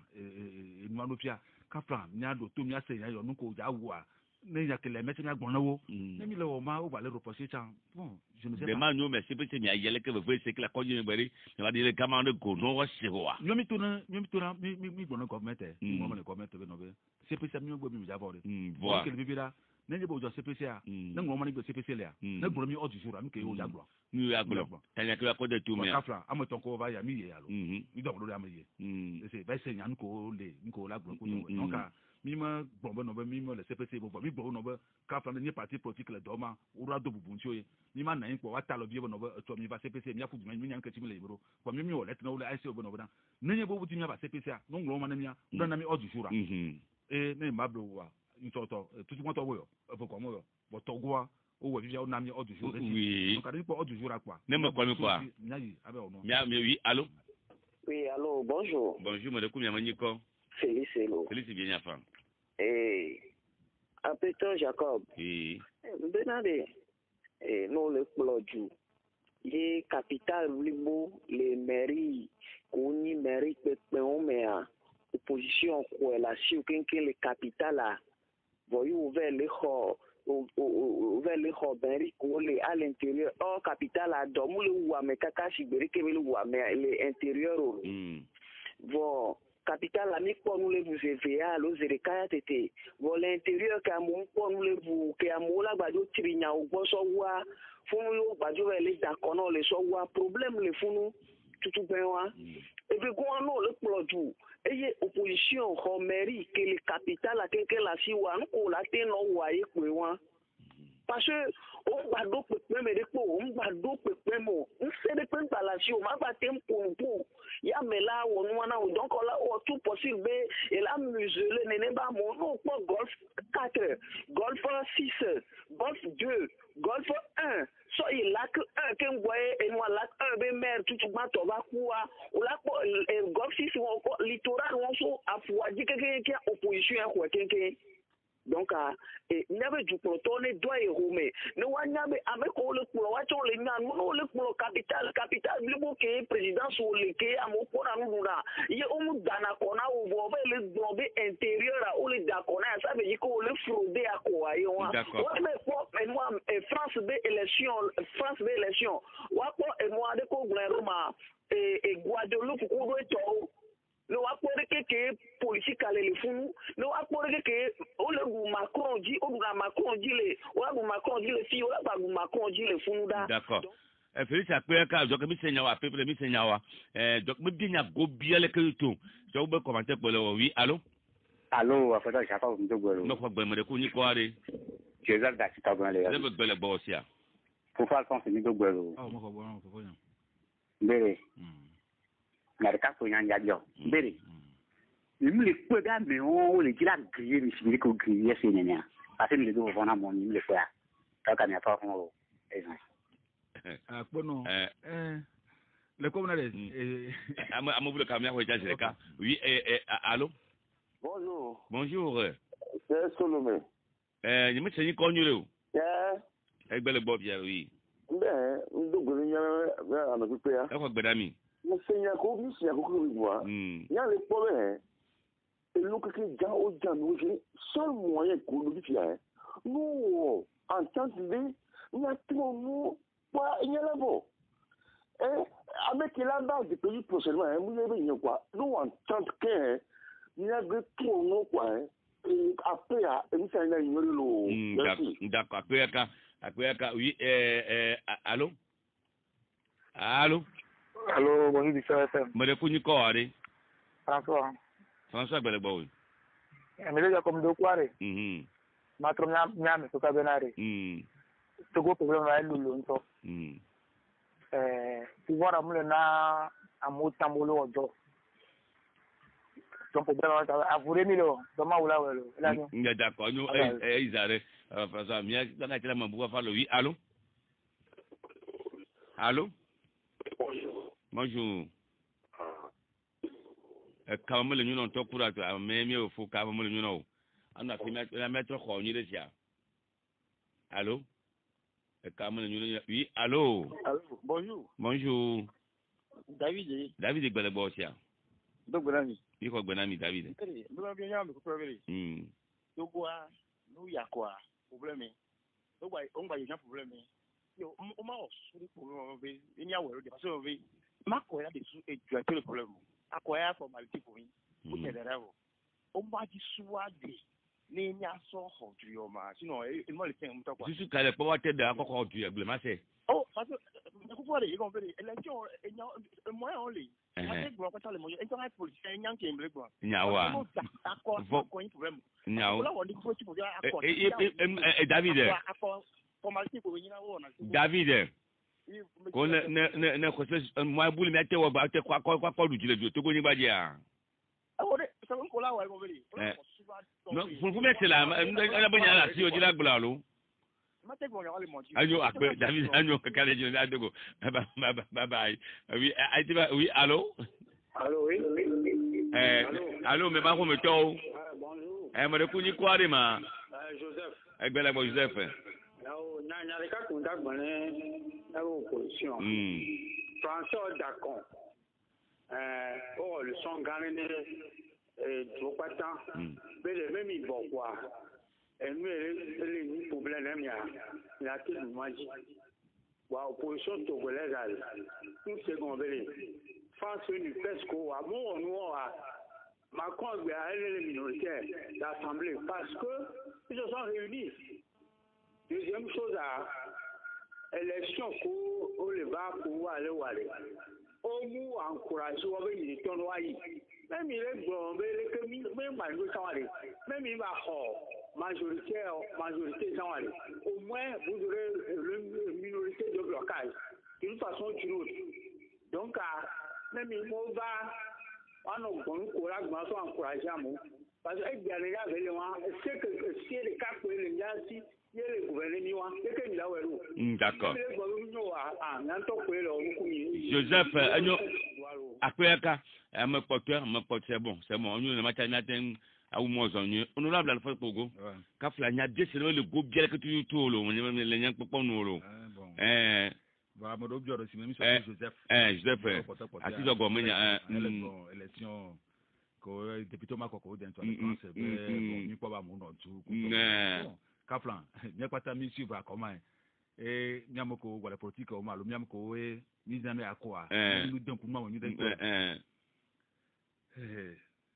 nuanopia kafra nyado to mi ase yayo nuko jawa ne ya kele meti na gbonnawo ne mi le o ma o ba le reprocher chan bon je ne sais pas demain nous mais CPC mi ayele que vous c'est que la conduite bari on va dire les camarades ko no wa sewa mi tona mi gbonna government mo mo le government be no be CPC mi gbo mi jabo re voilà que le bibira ne je bo jo CPC a ne ngoma ni CPC le a ne gboro mi o jujura mi ke o jagbo ni ya gbo tanya ke ko de tu mi kafra amoton ko va ya mi ye ya lo mi do lo ya mi ye c'est va se nyan ko le nko la gboro ko donc mi ma gboro no be mi mo le CPC bo mi gboro no be kafra ni parti politique le do ma o ra do bubun ti o ye mi ma na yin po wa ta lo bi bo no be to mi va CPC mi afu mi nyan ke ti mi le bro ko mi o le tna o le IC bo no be na ne bo ti mi va CPC a no ngoro ma na mi a do na mi o jujura ne ma bro wa ntoto tutu mo to wo yo fo ko mo yo bo to gwa o wo vivia o na mi o du jour oui donc ari po o du jour quoi ne me quoi nyayi abe o no mi oui allô oui allô bonjour me de kumya maniko Félix bien ya fa Apeton Jacob benade non le ploju ye capital libo les mairies koni mairie pepe on mais opposition quoi la si aucun que le capital là voyez ouvert les benri ko le à l'intérieur au capital à domu le wa me kaka siberi ke le wa me l'intérieur bon capital la mi ko nous le vous VA lo zere kaya tete bon l'intérieur ka mo ko nous le vous ke amola gbado trinya o gbo so wa funu yo gbado le dakono le so wa problème le funu tutu ben wa et puis go no le plodu eye opposition ho mairie que le capital a quelqu'un la si wa ko la te no wa e pe wa parce que on va do pe me de ko on va do pe mo on se de pen la si o ma ba tempo pour ya me la wo no na donc là o tout possible et la muselé ne ba mo no po golf 4 voyé et moi là un be maire tout ma to ba kuwa o la ko gofsi so ko littoral won so afwa di ke opposition ko ke donc n'avait du protone doit y roumer ne wanyabe ameko le pour wa le nyan no le pour capital libo ke président so le ke amoko na nuna ye o mu dana kona o bo le bombe intérieur o le dakona ça veut dire ko le frauder à quoi yo wa mais quoi moi France be élection wa ko et moi de ko gouvernement et Guadeloupe ko do to no akpore ke politique ale le funu no akpore ke o le Macron dit o na Macron dit le o la Macron dit le fi o la Macron dit le funu da d'accord Félix akpere ka donc mi senya wa peuple mi senya wa donc mi binya go biale ke to so be commenter pour le oui allô afata chapa mdogoro no ko gbe mo de ko ni ko are Joseph da Chicago le le be le bo sia pour faire son mdogoro mo ko bo ko yan bere Narika ko yan jajo bere le peu da me on le dit la griller le chimie ko griller c'est nenia parce que le do vona mon le fois ta ka mi fa fon Bono. Le communal Amour le camion, oui, allô? Bonjour. C'est Solomé. Je me suis dit qu'on y est. Avec belle bob, oui. Ben, nous devons aller à notre pays. Mais c'est un coup, c'est un coup de moi. Il y a les problèmes. Et nous, que les gens ont dit, seul moyen pour nous dire, nous, en tant que nous avons pas il y a là-bas. Avec la base du pays prochainement, vous avez dit quoi? Nous, en tant que il y a des tournois, quoi. Et après, nous sommes une merci. D'accord, après, oui, allô? Allô? Allô, bonjour, Bissau FM. Je suis François. François Beleboui. Je suis comme deux quarts. Ma trop miam, c'est pas benare. Togo problème avec le lonto. Tu vois, on a un mot tambolo au dos. Ton problème, à vous remettre, demain ou là, d'accord, nous, ils arrêtent. François, bien, dans la télé, on va faire le oui. Allô? Allô? Bonjour. Quand le nous on pour la même au faut quand le nous on a fait la mettre au niveau de allô quand le nous oui allô bonjour David Belebosia donc Benami il faut Benami David nous bien me comprendre donc quoi nous y a quoi problème donc on va y a problème yo on m'a aussi problème il y a ouais parce que ma quoi là dessus et tu as le problème akwaya formality pour lui pour te le rêve on m'a dit soit des les nya so ho du yo ma sinon il m'a laissé un temps quoi je suis calé pour te de encore ho du blema c'est oh parce que vous voyez il comprend élection moi on lit avec bon quand le moyen et quand la police un yang qui me quoi nyawa accord quoi problème nyawa là on dit faut tu pour accord David accord formality pour venir là David ko ne ko se moi boule mi ate wo ba ate kwa du jile to go ni ba dia ode so ko la wa ko beli no fu me la ala bonya la si o jila gbla lo ma te go le mo ayo akbe David anyo ka kale jile adego bye bye oui oui allô oui allô me ba ko me to bonjour me de ku ni kware ma Joseph egbele bo Joseph il y a contact opposition. François Dacon. Le son gagné trop pas tant. Mais le même il va quoi. Et nous, les problèmes, il y a tout le monde. L'opposition togolaise, tout ce qu'on veut. France, une PESCO, à mon nom, Macron a les minoritaires l'Assemblée parce que ils se sont réunis. Deuxième chose élection pour le bas pour aller au mou encouragé au venir de ton loyer même il est bon même malgré ça même il va majorité ça au moins vous aurez une minorité de blocage d'une façon ou d'une autre donc même il va on a bon courage encouragé à moi parce que les gars c'est que si les cas pour les gars si D'accord. Joseph, après c'est bon, nous le matin à honorable Alpha Pogo. Kafla nya c'est le groupe bien que tu tout le les gens pas nous voilà mon objet aussi même Joseph. Joseph. Assis au gomme élection ko député ma ko dans la France bon ni pas mon nom tout. Kafla, n'y a pas ta mission va comment et nyamoko wala politique au malo nyamoko we nizame akwa nous donc moi nous donc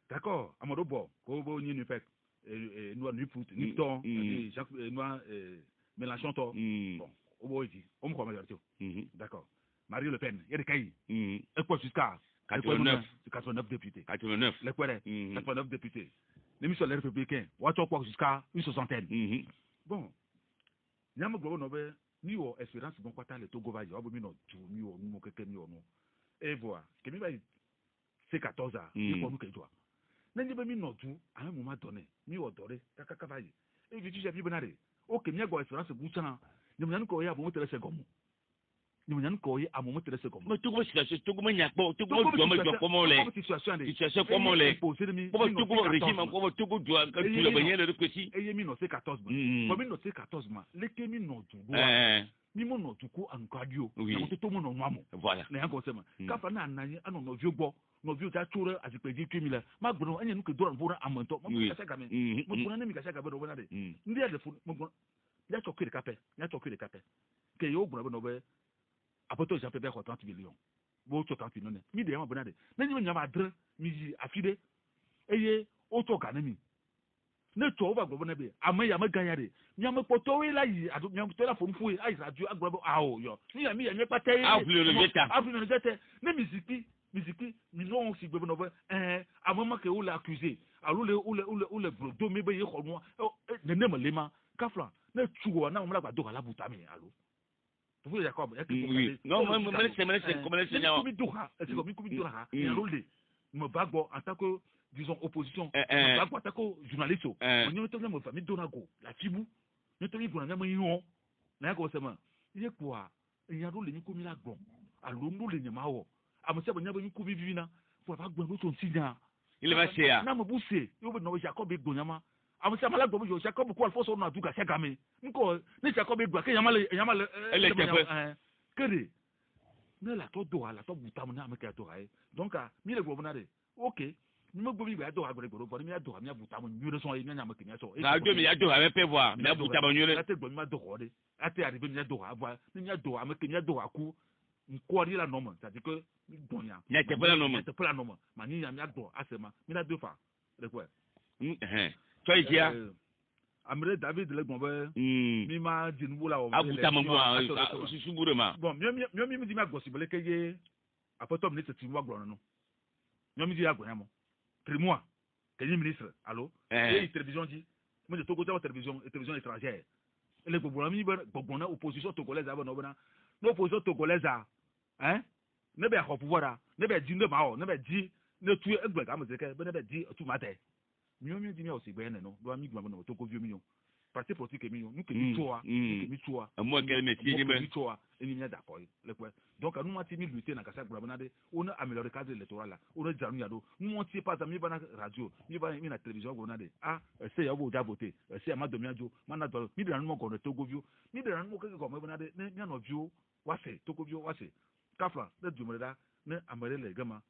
d'accord amodo bo ko bo ni fait nous ni foot ni ton ni Jacques nous Mélenchon to bon au bo dit on me croit majorité d'accord Marie Le Pen il y a des cahiers et quoi jusqu'à 89 députés 89 les quoi 89 députés les missions les républicains ou quoi jusqu'à une soixantaine bon nyamoko no be ni wo espérance bon kwata le Togo va y avoir no tu ni wo mo keke ni ono et voilà que mi va c'est 14 ans ni ko nous que toi n'en be mi no tu à un moment donné mi wo doré kaka va y et tu j'ai bien bonare OK mi go espérance bouchana ni mo ko ya bon tere se gomu ni mo ko ya amomo tere se gomu mais Togo situation Togo me nya po Togo do comment les situation comment les pour Togo régime pour Togo doit que tu le baigner le petit et mi no c'est 14 mois pour mi no c'est 14 mois les que mi no tu ni mo no tu ko ankadio na to mo no nwamo voilà na yango sema ka fa na ananye ano no vieux gbo no vieux ta tour a ti peji 3000 ma gboro enye nuke do bora amonto mo ka saka me mo gboro na mi ka saka be do bona de ndi ya de fu mo gboro ya to kire kape ke yo gboro be no be apoto ja pe be 30 millions bo to 30 millions mi de ma bona de na nyi nyama adre mi ji afide eye o to ka na mi ne to ba gboro na be amaya ma ganyare nyama poto we la yi adu nyama to la fo mfu ai radio agboro awo yo ni ya mi ya nyepa tay afle le jete ne miziki mi non si gboro no be amama ke o la accuser alo le brodo me be ye ko no ne ne me lema kafla ne tuwa na mo la gbado la buta mi alo vous Jacob non c'est comme les seigneurs mi doha c'est comme mi doha et alo le me bagbo en tant que disons opposition bagbo en tant que journaliste on y mettait mo famille donago la fibu ne to mi gona na mo yin na ko se ma ye kwa eyan alo le mi ko mi la gbon alo no le nyama wo amose bo nyaba mi ko bi na fo ba gbon lo so ntinya il va chez na mo buse yo be no Jacob be gbonyama amose amala gbon yo Jacob ko alfo so na duka se game nko ni Jacob be gba ke yama elle était kere ne la to do ala to buta mo na me ka to ai donc mi le gbo na de OK mi mo gbo mi gba do agbre gbo mi ya do mi buta mo nyure so yin nya me ke mi so na do mi ya do avec voir mi buta mo nyure ate gbo mi ma do ho de ate arrivé mi ya do ava mi ya do ame ke mi ya do aku nko ri la normal c'est-à-dire que donya ya te pas la normal ma ni ya mi do asema mi na do fa de quoi toi dia Amre David le gbon mi ma jinbu la o abuta mo susubure ma bon mi di ma gossip le keye apoto ministre ti wa gbon no mi di agbo yamo 3 mois kenyi ministre allo et télévision dit moi de Togo télévision étrangère et le gbon na opposition togolaise aba no bona no opposition togolaise hein ne be ko pouvoir ne be di ne ma o ne be di ne tu egbe ga mo se ke be ne be di tu mate mi di mi o si gbe ne no do mi gbon no to ko vieux mi parti politique mi nous que mi toa moi quel métier ni mi toa et ni d'accord le quoi donc nous mati mi lutter na kasa gbona de on a amélioré cadre électoral là on a janu yado nous mati pas mi ba na radio mi ba mi na télévision gbona de c'est ya bo da voter c'est ma do mi ajo mana do mi de na mo ko no Togo view mi de na mo ko ko mo gbona de ni no view wase Togo view wase kafla de du mo da ne amere le gama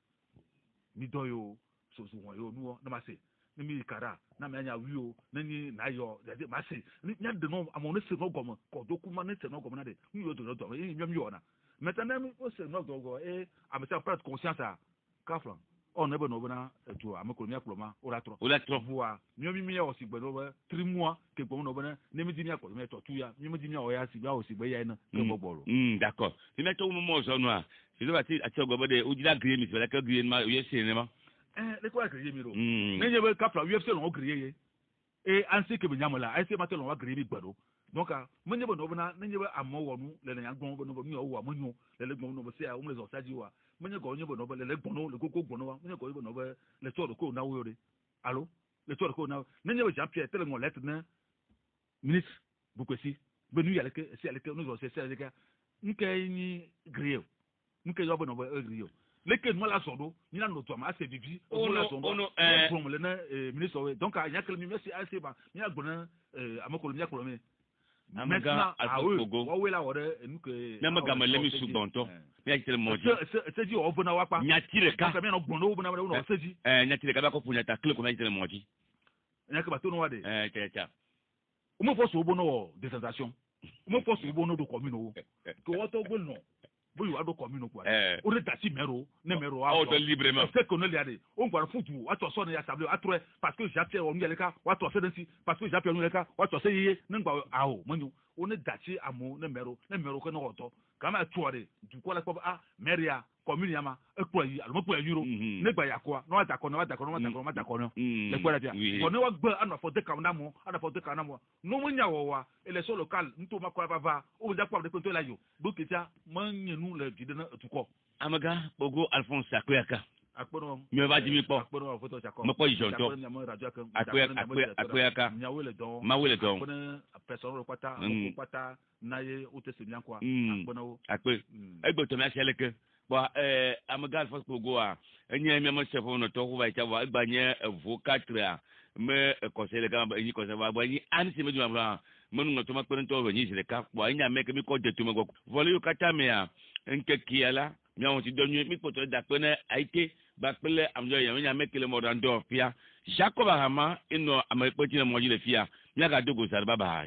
mi do yo so won yo nu na ma se ni mi kara na me anya wiyo na ni na yo de ma se nya de no amone se no gomo ko dokuma ne se no gomo na de ni yo do e nyam yo na maintenant mi o se no gogo am se prendre conscience a kaflan on ne be no na to am ko mi akloma o la tro voa mi o si gbe no 3 mois ke gbo no na ne mi di mi akọ mi to tu ya mi di mi o ya si ba o si gbe ya na ke gboro d'accord ni me to mo so no a je dois ati ogbo de o di la green mi la ka green ma o ye se ne ma le quoi créer miro nenye be kapla UFC lo créer et ainsi que benyamola ainsi matel on va créer gbado donc menye be no bana nenye be amo wonu le na gbon be no mi o wa monyo le gbon no be se a o le zo saji wa menye go onye be no be le gbon no le koko gbon no wa menye go be no be le to ko na wo re allo le to ko na nenye be Jean Pierre tele ngo let na ministre Beaucoup si. Benu y a que c'est avec nous aussi c'est avec n'ke ni griot. N'ke yo bon griot. Leke nous la sodo, ni la noto ma c'est bibi. On la sodo. Pour le ministre donc il y a que le ministre assez ba. Il y a bon amako le kolomé. Maintenant Togo. Wa la ore nous que na magama le mi subonto. Ya kitele moji. C'est dit on bona wa pa. Nyatire ka. Ka na bono bona na c'est dit. Nyatire ka ba ko punya ta kle ko na kitele moji. Nyaka ba to no wa de. Tcha. O mo force o bono décentralisation. O mo force o bono do commune ko woto gbe no. Boy wa do commune quoi. O re dati mero, ne mero a. O to librement. C'est qu'on le yade. On gba futu, wa to so na ya table atre parce que j'appelle on yele ka, wa to se densi parce que j'appelle on yele ka, wa to se yeye, ne gba a o manyu. On est dati amo ne mero ko no oto. Kama tuore, du ko la ko meria commune yama e ko yi alo mo ko yuro ne gba yakwa no ata ko no le ko la dia ko ne wa gba ana fo de ka na mo no mo nya wo wa élection locale nto ma ko ba o ja kwa de ko to la yo do ketia man nyenu le gide na tuko Amaga Bogo Alphonse Akoyaka akpono mi ba jimi po akpono photo chako mo po ijonto Akoyaka nyawele don mawele don akpono personne pata naye o te semian kwa akpono akpe egbo to mi aseleke ba Amaga Alphonse Bogo a enye mi mo sefo no to ko ba chawa egbanye vocatre me conseil le gamba ni conseil ba ni an se me du ma monu no to ma pere to ni se le ka bo nya me ke mi ko de to me go vole yo kata me a nke kiala mi on ti donu mi poto da pene aite ba pele amjo ya nya me ke le modando fia Jacob Hama ino amapotina mo ji le fia nya ga dogo sar baba